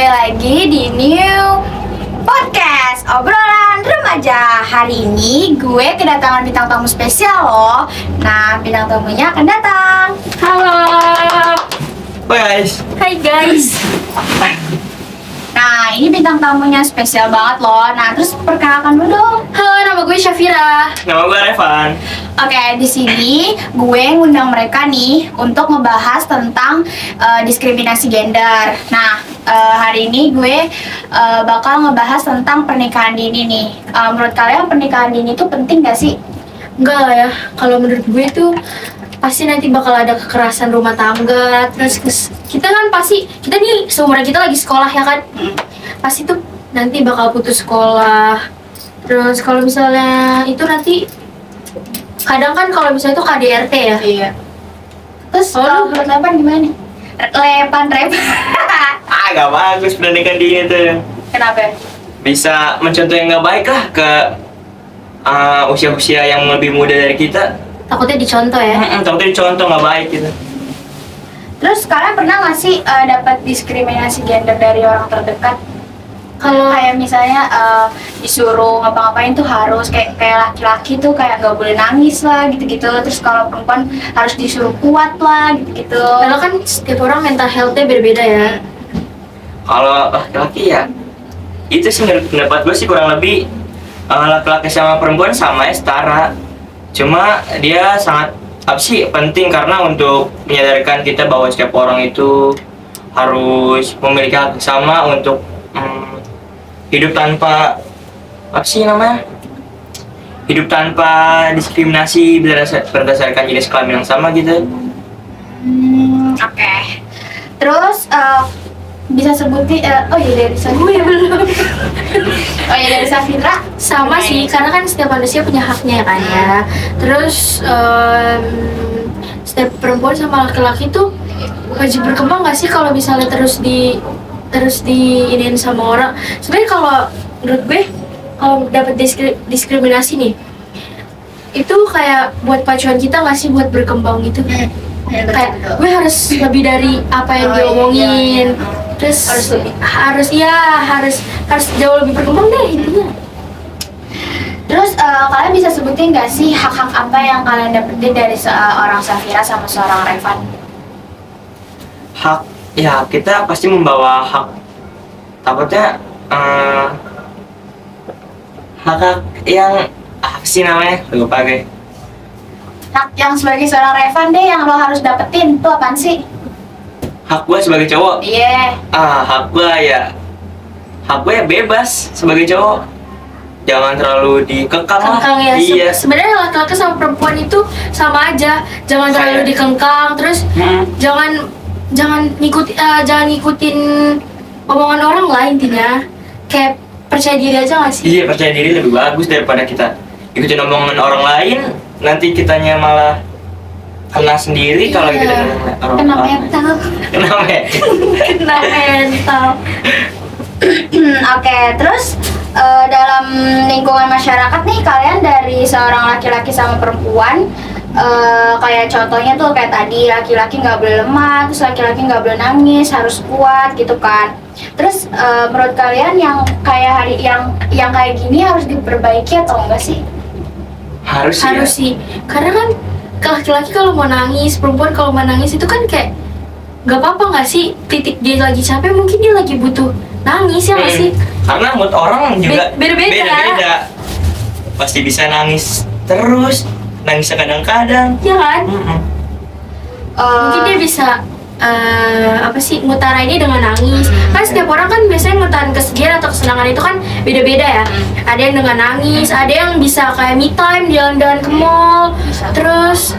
lagi di new podcast obrolan remaja. Hari ini gue kedatangan bintang tamu spesial loh. Nah, bintang tamunya akan datang. Halo. Guys. Hai guys. Nah, ini bintang tamunya spesial banget loh. Nah, terus perkenalkan dulu dong. Halo, nama gue Syafira. Nama gue Revan. Oke, di sini gue ngundang mereka nih untuk ngebahas tentang diskriminasi gender. Nah, hari ini gue bakal ngebahas tentang pernikahan dini nih. Menurut kalian pernikahan dini itu penting gak sih? Enggak lah ya, kalau menurut gue tuh pasti nanti bakal ada kekerasan rumah tangga. Terus kita kan pasti, kita nih seumuran kita lagi sekolah ya kan. Pasti tuh nanti bakal putus sekolah. Terus kalau misalnya itu nanti kadang kan kalau misalnya itu KDRT ya. Iya. Terus kalau menurut Lepan gimana nih? Lepan. Gak bagus pernikahan dini tuh. Kenapa? Bisa mencontoh yang gak baik lah ke usia-usia yang lebih muda dari kita. Takutnya dicontoh ya. Takutnya contoh gak baik gitu. Terus kalian pernah nggak sih dapat diskriminasi gender dari orang terdekat? Kalau kayak misalnya disuruh ngapa-ngapain tuh harus kayak laki-laki tuh kayak nggak boleh nangis lah gitu-gitu. Terus kalau perempuan harus disuruh kuat lah gitu-gitu. Padahal kan setiap orang mental health-nya berbeda ya. Kalau laki-laki ya, itu sih menurut pendapat gue sih kurang lebih laki-laki sama perempuan sama ya, setara. Cuma dia sangat penting karena untuk menyadarkan kita bahwa setiap orang itu harus memiliki hak sama untuk hidup tanpa hidup tanpa diskriminasi berdasarkan jenis kelamin yang sama gitu. Oke. Terus bisa sebutin dari Safira. Dari Safira Sama sih, karena kan setiap manusia punya haknya kan ya. Terus setiap perempuan sama laki-laki tuh wajib berkembang gak sih kalau misalnya terus diinin sama orang. Sebenarnya kalau menurut gue kalau dapat diskriminasi nih, itu kayak buat pacuan kita gak sih buat berkembang gitu. Kayak gue harus lebih dari apa yang diomongin. Terus harus jauh lebih berkembang deh intinya. Terus kalian bisa sebutin gak sih hak-hak apa yang kalian dapetin dari seorang Safira sama seorang Revan? Hak, ya kita pasti membawa hak. Takutnya hak yang apa sih namanya? Lupa gue. Hak yang sebagai seorang Revan deh yang lo harus dapetin tuh apaan sih? Hak gue sebagai cowok. Iya. Hak gue ya bebas sebagai cowok. Jangan terlalu dikekang lah. Kengkang ya. Iya. Sebenarnya laki-laki sama perempuan itu sama aja. Jangan terlalu dikengkang. Terus jangan ngikutin omongan orang lah intinya. Kayak percaya diri aja gak sih? Iya, percaya diri lebih bagus daripada kita ikutin omongan orang lain. Nanti kitanya malah kena sendiri kalau kita dengerin orang Kena lain. mental. Kena mental. Oke, terus dalam lingkungan masyarakat nih kalian dari seorang laki-laki sama perempuan kayak contohnya tuh kayak tadi laki-laki nggak boleh lemah, terus laki-laki nggak boleh nangis, harus kuat gitu kan. Terus menurut kalian yang kayak yang kayak gini harus diperbaiki atau enggak sih? Harus Sih. Karena kan laki-laki kalau mau nangis, perempuan kalau mau nangis itu kan kayak gak apa-apa gak sih? Titik dia lagi capek, mungkin dia lagi butuh nangis ya gak sih? Karena mood orang juga Beda-beda. Pasti bisa nangis terus, nangis kadang-kadang. Ya kan? Mungkin dia Eh, bisa ngutara ini dengan nangis. Kan setiap orang kan biasanya ngutarin kesedihan atau kesenangan itu kan beda-beda ya. Ada yang dengan nangis, ada yang bisa kayak me time, jalan-jalan ke mall, terus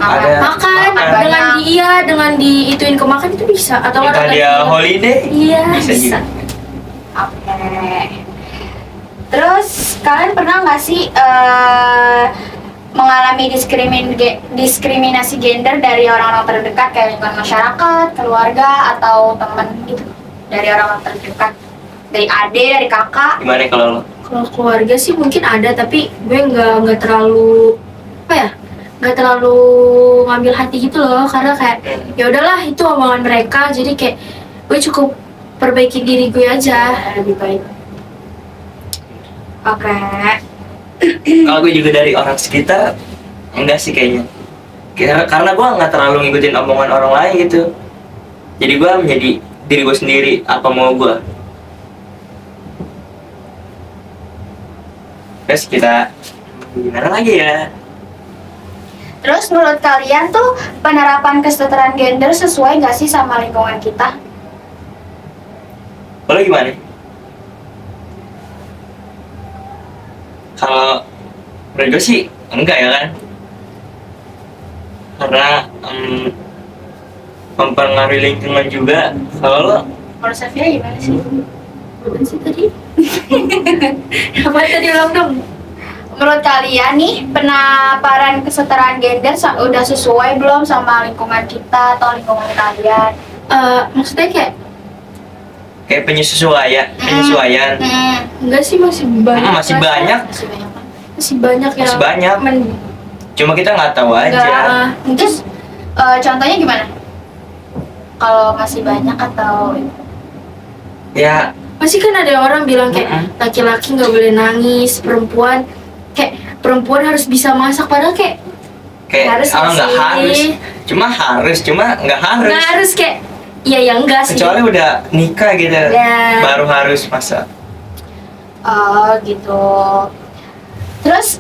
makan dengan dengan diituin ke makan itu bisa, atau Kita dia holiday. Iya, Bisa juga. Oke. Terus kalian pernah nggak sih mengalami diskriminasi gender dari orang-orang terdekat kayak lingkungan masyarakat, keluarga atau teman gitu dari orang-orang terdekat, dari adik, dari kakak? Gimana kalau lo? Kalau keluarga sih mungkin ada, tapi gue nggak terlalu nggak terlalu ngambil hati gitu loh, karena kayak ya udahlah itu omongan mereka, jadi kayak gue cukup perbaiki diri gue aja lebih baik. Oke. Kalau gue juga dari orang sekitar, enggak sih kayaknya. Karena gue nggak terlalu ngikutin omongan orang lain gitu. Jadi gue menjadi diri gue sendiri, apa mau gue. Terus kita gimana lagi ya? Terus menurut kalian tuh penerapan kesetaraan gender sesuai nggak sih sama lingkungan kita? Lo gimana? Kalau menurut gue sih enggak ya kan? Karena mempengaruhi lingkungan juga. Kalau lo Menurut Safira gimana sih? Apa sih tadi? Apa tadi ulang dong? Menurut kalian nih penerapan kesetaraan gender udah sesuai belum sama lingkungan kita atau lingkungan kalian? Maksudnya kayak penyesuaian. enggak sih, masih banyak. Masih banyak. Masih banyak kan? Masih banyak yang Masih banyak. men- Cuma kita nggak tahu aja. enggak, Terus contohnya gimana? Kalau masih banyak atau Ya masih kan ada orang bilang kayak laki-laki nggak boleh nangis, perempuan harus bisa masak, padahal kayak harus nggak sih. harus. Cuma nggak harus. nggak harus kayak iya enggak sih. Kecuali udah nikah gitu, Ya. baru harus masak. oh gitu. Terus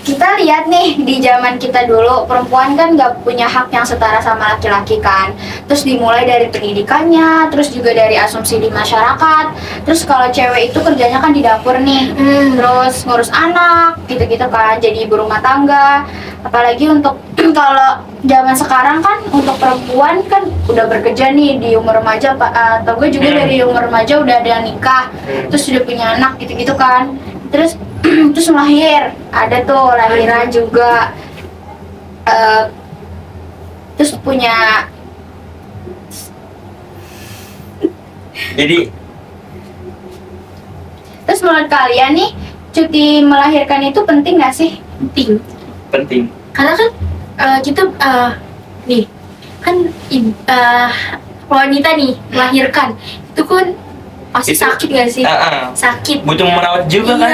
kita lihat nih di zaman kita dulu perempuan kan nggak punya hak yang setara sama laki-laki kan. Terus dimulai dari pendidikannya, terus juga dari asumsi di masyarakat. Terus kalau cewek itu kerjanya kan di dapur nih, terus ngurus anak gitu-gitu kan, jadi ibu rumah tangga. Apalagi untuk kalau zaman sekarang kan untuk perempuan kan udah bekerja nih di umur remaja, atau gue juga dari umur remaja udah ada nikah, terus udah punya anak gitu-gitu kan. Terus terus lahir, ada tuh lahiran juga. Terus punya Jadi terus menurut kalian nih cuti melahirkan itu penting gak sih? penting penting. karena kan kita nih kan wanita nih melahirkan itu kan pasti Itu- sakit gak sih? Sakit. Butuh merawat juga kan?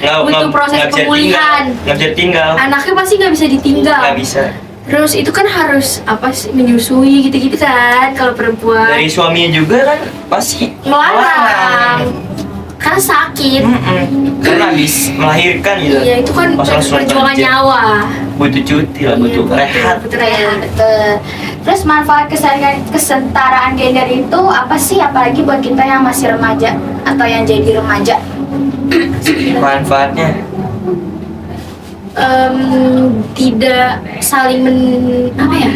Iya. Butuh proses nggak bisa pemulihan. nggak bisa tinggal. Anaknya pasti nggak bisa ditinggal. Nggak bisa. Terus itu kan harus apa sih, menyusui gitu-gitu kan kalau perempuan. Dari suaminya juga kan pasti Melarang. Karena sakit. Karena habis melahirkan gitu. Iya, itu kan Pas langsung perjuangan kerja. nyawa. Butuh cuti lah, butuh Iya, rehat. Betul Ya, ya. betul. Terus manfaat kesetaraan gender itu apa sih, apalagi buat kita yang masih remaja atau yang jadi remaja? Manfaatnya Tidak saling apa ya?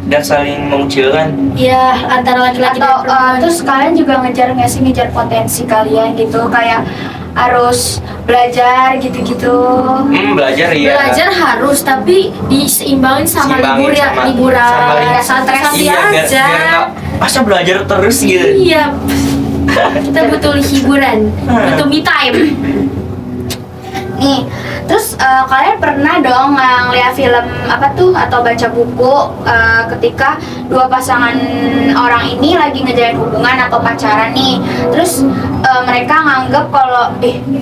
dan saling mengucilkan. Ya, antara laki-laki Atau dan perempuan. terus kalian juga ngejar nggak sih, ngejar potensi kalian gitu, kayak harus belajar gitu-gitu. Belajar ya. Belajar harus, tapi diseimbangin sama Seimbangin sama liburan, santai-santai Iya, biar aja. nggak masa belajar terus gitu. Iya. Kita butuh hiburan, butuh me time. Nih, terus kalian pernah dong ngeliat film apa tuh atau baca buku ketika dua pasangan orang ini lagi ngejalin hubungan atau pacaran nih, terus mereka nganggap kalau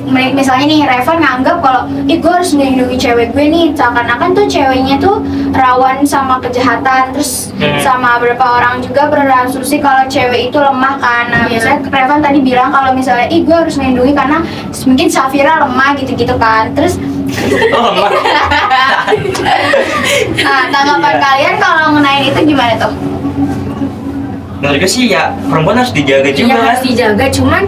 misalnya nih Revan nganggap kalau gue harus melindungi cewek gue nih, seakan-akan tuh ceweknya tuh rawan sama kejahatan, terus sama beberapa orang juga berasumsi kalau cewek itu lemah kan. Nah, Iya. misalnya Revan tadi bilang kalau misalnya gue harus melindungi karena mungkin Safira lemah gitu-gitu kan. Terus Oh, lemah. tanggapan Iya. kalian kalau ngenain itu gimana tuh? Menurut gue sih ya perempuan harus dijaga juga Iya, kan. harus dijaga, cuman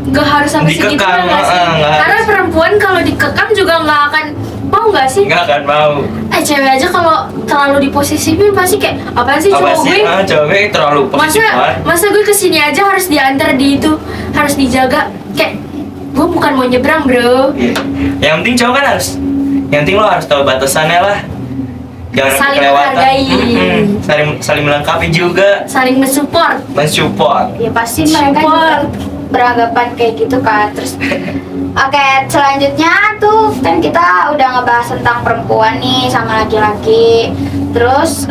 gak harus sampai segitu Dikekang, nggak sih? nggak harus. Karena perempuan kalau dikekang juga nggak akan mau, nggak sih? Nggak akan mau. Cewek aja kalau terlalu diposesifin pasti kayak apaan sih Apa cowok sih? gue? Cowok gue terlalu posesif banget. Masa gue kesini aja harus diantar di itu, harus dijaga. Kayak gue bukan mau nyebrang bro. Iya. Yang penting cowok kan harus, yang penting lo harus tahu batasannya lah. Jangan Saling kelewatan. menghargai. Saling melengkapi juga, Saling mensupport. mensupport. Ya pasti mereka juga beranggapan kayak gitu kan. Terus oke, selanjutnya tuh kan kita udah ngebahas tentang perempuan nih sama laki-laki. Terus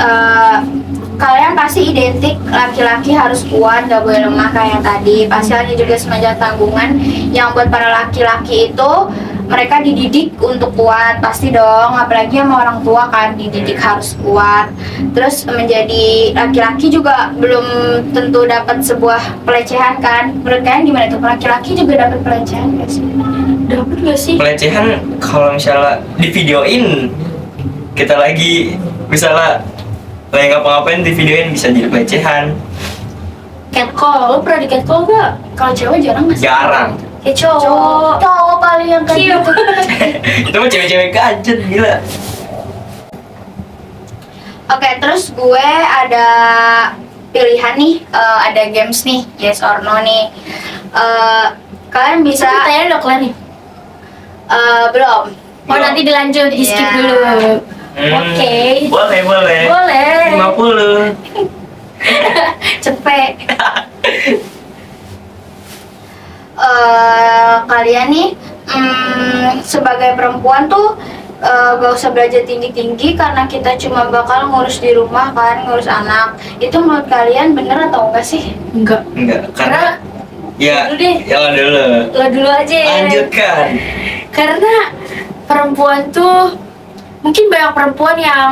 kalian pasti identik laki-laki harus kuat, gak boleh lemah kayak tadi. Pasti ada juga semacam tanggungan yang buat para laki-laki itu mereka dididik untuk kuat, pasti dong. Apalagi sama orang tua kan dididik harus kuat. Terus menjadi laki-laki juga belum tentu dapat sebuah pelecehan kan. Menurut kalian gimana tuh? Laki-laki juga dapat pelecehan gak sih? Dapat gak sih? Pelecehan kalau misalnya di videoin kita lagi misalnya lagi ngapa-ngapain di videoin bisa jadi pelecehan. Catcall, lo pernah di catcall gak? Kalau cewek jarang gak sih? Jarang. Kayak cowok. Cowok paling yang kayak gitu. Itu mah cewek-cewek kajet gila. Oke, terus gue ada pilihan nih, ada games nih, yes or no nih. Kalian bisa Pertanyaan udah kelar nih. belum? Oh nanti dilanjut, di skip Iya. dulu. Oke. Boleh. Boleh. 50. Cepet. Kalian nih sebagai perempuan tuh gak usah belajar tinggi-tinggi karena kita cuma bakal ngurus di rumah kan, ngurus anak. Itu menurut kalian bener atau enggak sih? Enggak. Enggak, Karena ya, dulu deh. ya dulu. Lo dulu aja ya. Lanjutkan. Karena perempuan tuh mungkin banyak perempuan yang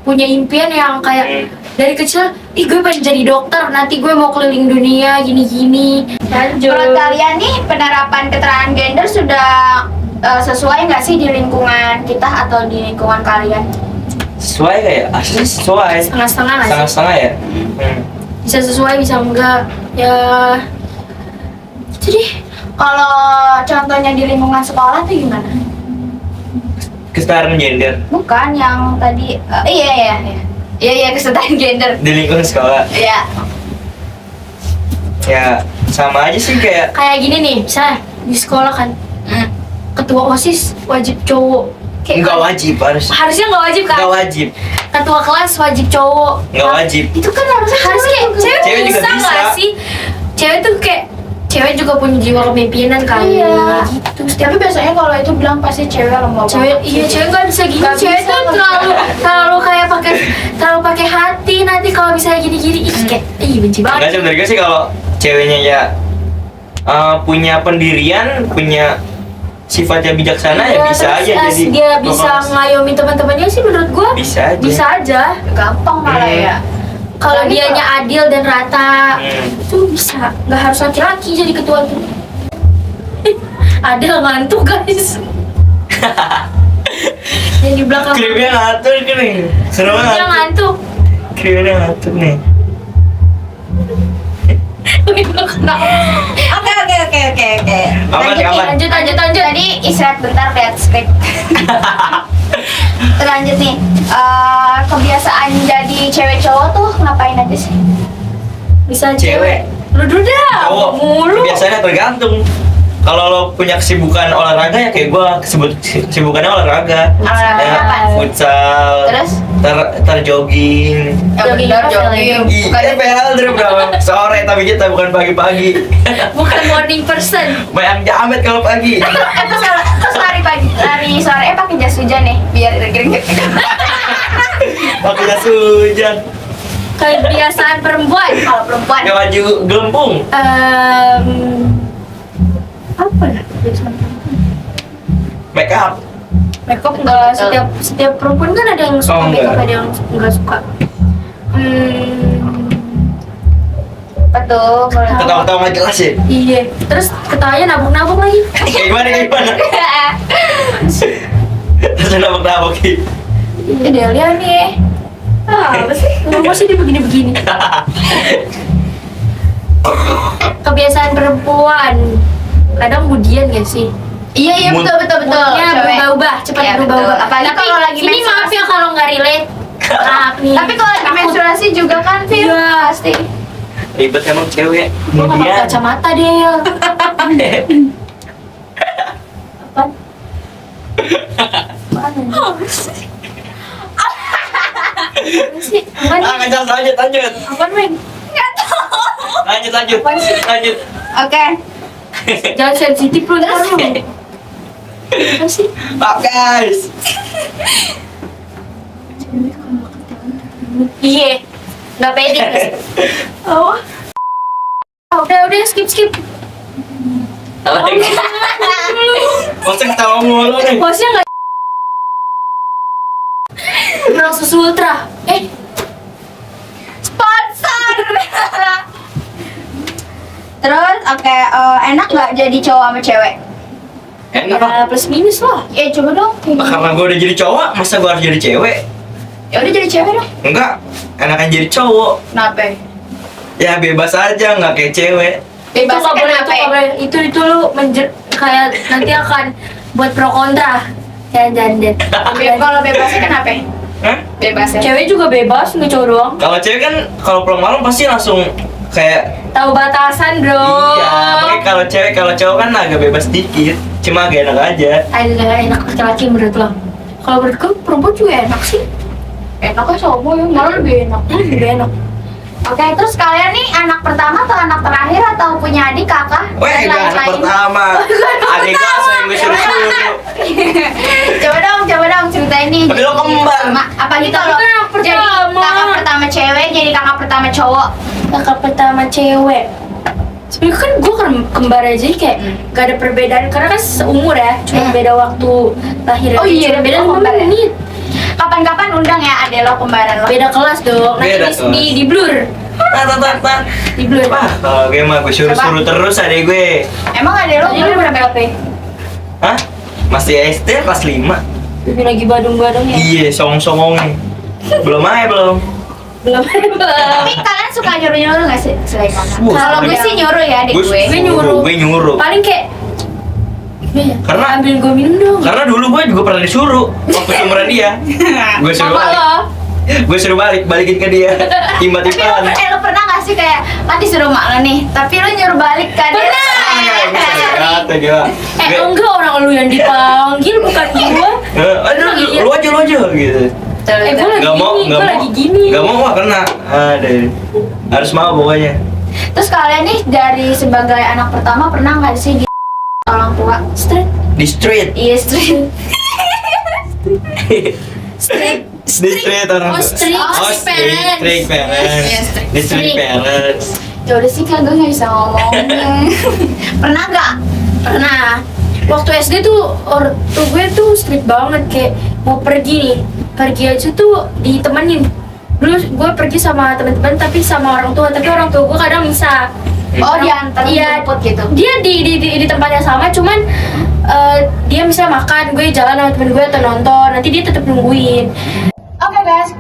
punya impian yang kayak dari kecil, ih gue pengen jadi dokter, nanti gue mau keliling dunia gini-gini. Lanjut. Menurut kalian nih penerapan keterangan gender sudah sesuai nggak sih di lingkungan kita atau di lingkungan kalian? Sesuai gak ya? Asli sesuai. Setengah-setengah lah sih. Setengah-setengah ya? Bisa sesuai, bisa enggak. Ya jadi Kalau contohnya di lingkungan sekolah tuh gimana? Kesetaraan gender Bukan yang tadi, iya kesetaraan gender. di lingkungan sekolah. Iya. Ya sama aja sih kayak kayak gini nih, misalnya di sekolah kan ketua OSIS wajib cowok. Kayak nggak wajib harusnya nggak wajib kan? nggak wajib Ketua kelas wajib cowok. nggak wajib. Itu kan harusnya kayak cewek, Cewek juga bisa nggak bisa. sih? Cewek tuh kayak cewek juga punya jiwa kepemimpinan kali. Iya. Gitu. Tapi biasanya kalau itu bilang pasti cewek lemah Cewek, banget. iya cewek nggak bisa gini. Nggak Cewek bisa, tuh nggak terlalu kayak pakai hati. Nanti kalau misalnya gini-gini, ih kayak, ih benci Nggak banget. sih menurut gue sih kalau ceweknya ya punya pendirian, punya sifat yang bijaksana ya Iya, bisa terus aja jadi dia bisa pengurus. ngayomi teman-temannya sih menurut gua Bisa aja. bisa aja. Gampang malah ya. Kalau Tapi dianya adil dan rata, Hmm. itu bisa. Nggak harus laki-laki jadi ketua tuh. Adil ngantuk guys. Yang di belakang. Krimnya ngatur nih. Seru Dia banget. ngantuk. Krimnya ngatur nih. Oke. Aman. Lanjut. Tadi istirahat bentar lihat skrip. Lanjut nih. Kebiasaan jadi cewek cowok tuh ngapain aja sih? Bisa Cewek. Lu dulu dah. Cowok Mulu. biasanya tergantung. Kalau lo punya kesibukan olahraga ya kayak gua kesibukannya olahraga. Olahraga Ya, apa? futsal. Terus? Ntar jogging. Jogging apa, jogging. Ih, Bukan PL dari berapa sore tapi kita bukan pagi-pagi. Bukan morning person. Bayang jamet kalau pagi. terus lari pagi, lari sore pakai jas hujan nih biar keringet. Pakai jas hujan. Kebiasaan perempuan. Kalau perempuan Pakai baju gelembung. Apa ya kebiasaan Make up. makeup? Enggak, setiap perempuan kan ada yang suka Oh, makeup, enggak. ada yang enggak suka. apa tuh? Kalau Ketawa-ketawa nggak jelas ya. Iya, terus ketawanya nabok-nabok lagi. Kayak gimana? Terus nabok-nabok gitu. Delia nih. Apa sih? Ngomong sih dia begini-begini. Kebiasaan perempuan kadang budian gak sih? Iya betul. Ya Cewek. berubah-ubah, cepat Iya, berubah-ubah. betul. Apalagi Tapi kalau lagi ini maaf ya kalau nggak relate. Maaf nih. Tapi kalau lagi menstruasi juga kan, Fir? Iya. Pasti. Ribet emang cewek. Gua nggak pakai Kemudian kacamata deh. Apaan? Apaan sih? Apaan Ah, nih? nggak jelas, lanjut. Apaan, Meng? Lanjut. Oke. Jangan sensitif lu ntar lu. Apa sih? Maaf guys. Iya. Nggak pede. Oh. Udah skip. Masa ketawa mulu nih? Bosnya nggak. Bro susu ultra. Sponsor. Terus oke, enak nggak jadi cowok sama cewek? Enak lah. Ya, plus minus lah. Ya coba dong. Karena gue udah jadi cowok, masa gue harus jadi cewek? Ya udah jadi cewek dong. Enggak, enakan jadi cowok. Kenapa? Ya bebas aja, nggak kayak cewek. Bebas Itu nggak boleh, kenapa? itu nggak boleh. Itu lu kayak nanti akan buat pro kontra. Jangan deh. Kalau bebasnya kenapa? Hah? Bebasnya. Cewek juga bebas, nggak cowok doang. Kalau cewek kan kalau pulang malam pasti langsung kayak Tahu batasan, bro. iya, makanya kalau cowok kan agak bebas dikit, cuma agak enak aja. Agak enak laki-laki menurut lo. Kalau menurut gue perempuan juga enak sih. Enaknya cowok yang malah lebih enak. Lebih enak. Oke, terus kalian nih anak pertama atau anak terakhir atau punya adik, kakak? Weh, dan gue anak lain-lain? pertama. Adik gue sering gue suruh-suruh. coba dong ceritain nih. Tapi lo kembar. Apa gitu Tapi lo? kan anak Jadi pertama. kakak pertama cewek, jadi kakak pertama cowok. Kakak pertama cewek. Sebenernya kan gue kembar aja kayak gak ada perbedaan karena kan seumur ya, cuma beda waktu lahir. Oh iya, cuma beda 5 kembar ya? menit. Kapan-kapan undang ya adek lo kembaran lo. Beda kelas dong. Nanti Beda di blur. Tat. Di blur. Wah, kalau gue mah gue suruh-suruh terus adek gue. Emang adek lo Tadi umur lu berapa? berapa? Hah? Masih SD kelas 5. Ini lagi badung-badung ya. Iya, songong nih. Belum aja belum. Belum Tapi kalian suka nyuruh-nyuruh gak sih selain kakak? Wah, Kalau gue suka. sih nyuruh ya adik gue. Gue nyuruh. Paling kayak Karena- ambil gue minum dong. Karena dulu gue juga pernah disuruh waktu seumuran dia. Gue suruh Mama balik. lo. Gue suruh balikin ke dia. Tapi Tiba-tiba. lo pernah gak sih kayak kan disuruh mak lo nih, tapi lo nyuruh balik kan? Kata dia. Enggak, orang lu yang dipanggil bukan gua. Aduh, lu aja gitu. Gua lagi gini. Gak mau mah kena. Aduh. Harus mau pokoknya. Terus kalian nih dari sebagai anak pertama pernah nggak sih di orang tua? Straight. Di street. Iya street. Di street orang. Oh, street. Oh, street. Parents. Street parents. Iya, street. Di street Street. parents. Ya udah sih kan gue nggak bisa ngomong. Pernah nggak? Pernah. Waktu SD tuh ortu gue tuh strict banget kayak mau pergi aja tuh ditemenin. Dulu gue pergi sama teman-teman tapi sama orang tua, tapi orang tua gue kadang bisa. Oh diantar Iya. jemput gitu. Dia di tempatnya sama, cuman dia misalnya makan, gue jalan sama temen gue atau nonton, nanti dia tetap nungguin. Oke guys,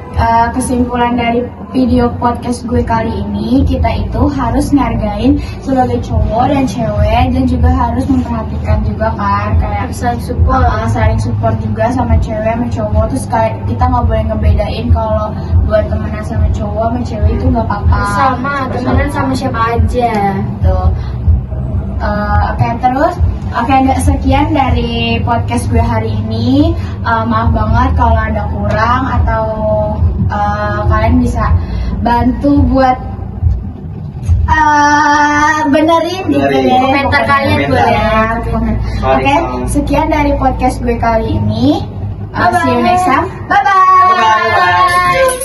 kesimpulan dari video podcast gue kali ini, kita itu harus ngargain sebagai cowok dan cewek, dan juga harus memperhatikan juga kan kayak Saling support. saling support juga sama cewek sama cowok. Terus kayak kita nggak boleh ngebedain kalau buat temenan sama cowok sama cewek itu nggak apa-apa. Sama temenan sama siapa aja. Gitu. Oke, sekian dari podcast gue hari ini. Maaf banget kalau ada kurang atau kalian bisa bantu buat benerin di komentar kalian boleh. Oke, sekian dari podcast gue kali ini. See you next time. Bye bye. Bye-bye.